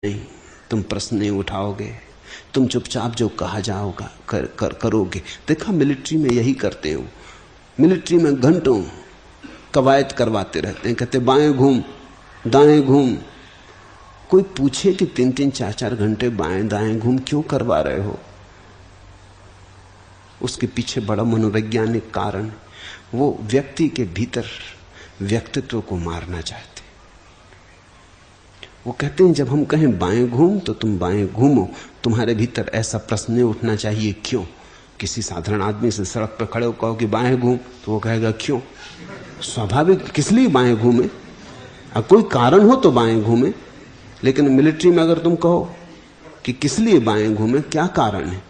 नहीं, तुम प्रश्न नहीं उठाओगे, तुम चुपचाप जो कहा जाओगा करोगे। देखा मिलिट्री में यही करते हो। मिलिट्री में घंटों कवायद करवाते रहते हैं, कहते बाएं घूम दाएं घूम। कोई पूछे कि 3-3 4-4 घंटे बाएं दाएं घूम क्यों करवा रहे हो? उसके पीछे बड़ा मनोवैज्ञानिक कारण। वो व्यक्ति के भीतर व्यक्तित्व को मारना चाहते। वो कहते हैं जब हम कहें बाएं घूम तो तुम बाएं घूमो। तुम्हारे भीतर ऐसा प्रश्न नहीं उठना चाहिए क्यों। किसी साधारण आदमी से सड़क पर खड़े हो कहो कि बाएं घूम तो वो कहेगा क्यों। स्वाभाविक, किस लिए बाएं घूमे? अब कोई कारण हो तो बाएं घूमे। लेकिन मिलिट्री में अगर तुम कहो कि किस लिए बाएं घूमे, क्या कारण है,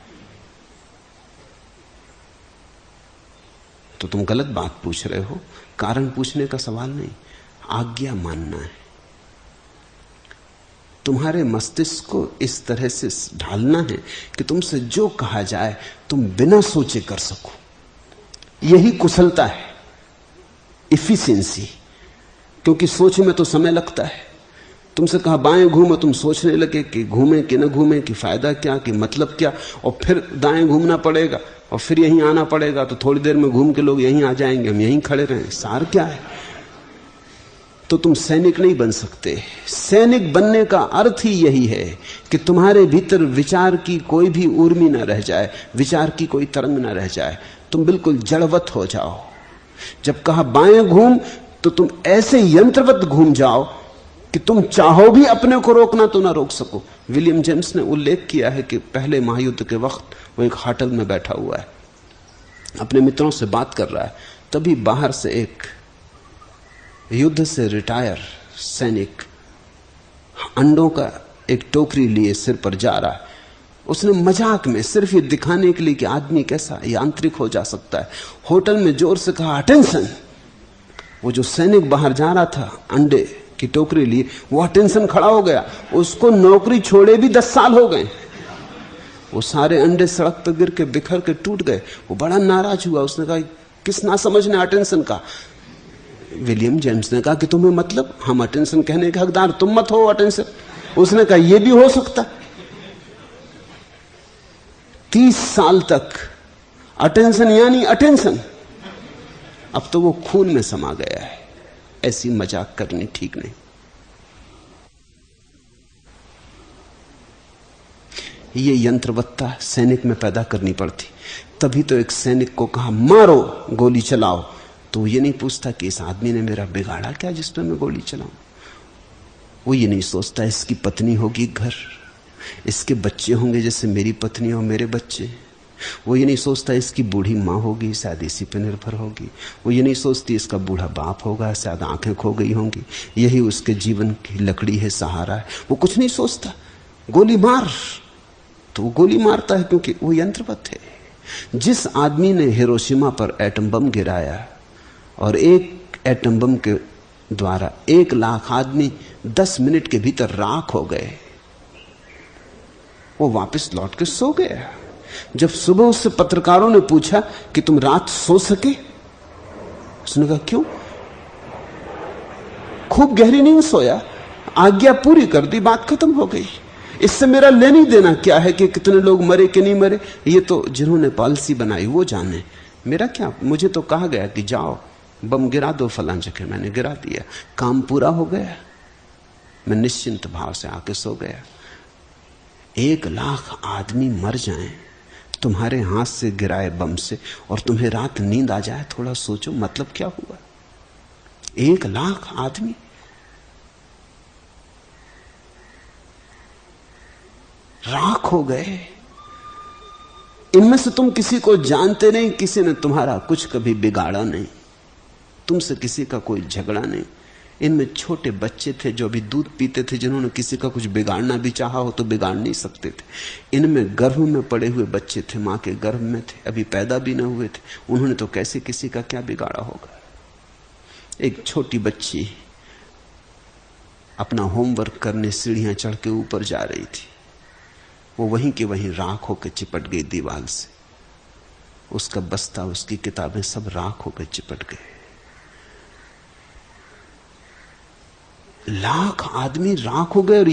तो तुम गलत बात पूछ रहे हो। कारण पूछने का सवाल नहीं, आज्ञा मानना है। तुम्हारे मस्तिष्क को इस तरह से ढालना है कि तुमसे जो कहा जाए तुम बिना सोचे कर सको। यही कुशलता है, इफिशिएंसी। क्योंकि सोच में तो समय लगता है। तुमसे कहा बाएं घूमो, तुम सोचने लगे कि घूमें कि न घूमें, कि फायदा क्या, कि मतलब क्या, और फिर दाएं घूमना पड़ेगा और फिर यहीं आना पड़ेगा। तो थोड़ी देर में घूम के लोग यहीं आ जाएंगे, हम यहीं खड़े रहें। सार क्या है? तो तुम सैनिक नहीं बन सकते। सैनिक बनने का अर्थ ही यही है कि तुम्हारे भीतर विचार की कोई भी ऊर्मी न रह जाए, विचार की कोई तरंग न रह जाए। तुम बिल्कुल जड़वत हो जाओ। जब कहा बाएं घूम तो तुम ऐसे यंत्रवत घूम जाओ कि तुम चाहो भी अपने को रोकना तो ना रोक सको। विलियम जेम्स ने उल्लेख किया है कि पहले महायुद्ध के वक्त वो एक होटल में बैठा हुआ है, अपने मित्रों से बात कर रहा है। तभी बाहर से एक युद्ध से रिटायर सैनिक अंडों का एक टोकरी लिए सिर पर जा रहा है। उसने मजाक में सिर्फ ये दिखाने के लिए कि आदमी कैसा यांत्रिक हो जा सकता है, होटल में जोर से कहा अटेंशन। वो जो सैनिक बाहर जा रहा था अंडे की टोकरी लिए, वो अटेंशन खड़ा हो गया। उसको नौकरी छोड़े भी 10 साल हो गए। वो सारे अंडे सड़क पर गिर के बिखर के टूट गए। वो बड़ा नाराज हुआ। उसने कहा किस ना समझने अटेंशन का। विलियम जेम्स ने कहा कि तुम्हें मतलब, हम अटेंशन कहने के हकदार, तुम मत हो अटेंशन। उसने कहा यह भी हो सकता। 30 साल तक अटेंशन यानी अटेंशन, अब तो वो खून में समा गया है। ऐसी मजाक करनी ठीक नहीं। ये यंत्रवत्ता सैनिक में पैदा करनी पड़ती। तभी तो एक सैनिक को कहा मारो, गोली चलाओ, तो ये नहीं पूछता कि इस आदमी ने मेरा बिगाड़ा क्या जिस पर मैं गोली चलाऊं। वो ये नहीं सोचता इसकी पत्नी होगी घर, इसके बच्चे होंगे जैसे मेरी पत्नी और मेरे बच्चे। वो ये नहीं सोचता इसकी बूढ़ी माँ होगी, शायद इसी पे निर्भर होगी। वो ये नहीं सोचती इसका बूढ़ा बाप होगा, शायद आंखें खो गई होंगी, यही उसके जीवन की लकड़ी है, सहारा है। वो कुछ नहीं सोचता, गोली मार। तो वो गोली मारता है क्योंकि वो यंत्रवत है। जिस आदमी ने हिरोशिमा पर एटम बम गिराया और एक एटम बम के द्वारा 1 लाख आदमी 10 मिनट के भीतर राख हो गए, वो वापस लौट के सो गया। जब सुबह उससे पत्रकारों ने पूछा कि तुम रात सो सके, उसने कहा क्यों? खूब गहरी नींद सोया, आज्ञा पूरी कर दी, बात खत्म हो गई। इससे मेरा लेनी देना क्या है कि कितने लोग मरे कि नहीं मरे, ये तो जिन्होंने पॉलिसी बनाई वो जाने। मेरा क्या? मुझे तो कहा गया कि जाओ बम गिरा दो फलां जगह, मैंने गिरा दिया, काम पूरा हो गया। मैं निश्चिंत भाव से आके सो गया। 1 लाख आदमी मर जाएं तुम्हारे हाथ से गिराए बम से और तुम्हें रात नींद आ जाए, थोड़ा सोचो मतलब क्या हुआ। 1 लाख आदमी राख हो गए। इनमें से तुम किसी को जानते नहीं, किसी ने तुम्हारा कुछ कभी बिगाड़ा नहीं, तुमसे किसी का कोई झगड़ा नहीं। इनमें छोटे बच्चे थे जो अभी दूध पीते थे, जिन्होंने किसी का कुछ बिगाड़ना भी चाहा हो तो बिगाड़ नहीं सकते थे। इनमें गर्भ में पड़े हुए बच्चे थे, मां के गर्भ में थे, अभी पैदा भी न हुए थे, उन्होंने तो कैसे किसी का क्या बिगाड़ा होगा। एक छोटी बच्ची अपना होमवर्क करने सीढ़ियां चढ़ के ऊपर जा रही थी, वो वहीं के वहीं राख होकर चिपट गई दीवार से। उसका बस्ता, उसकी किताबें सब राख होकर चिपट गए। लाख आदमी राख हो गए और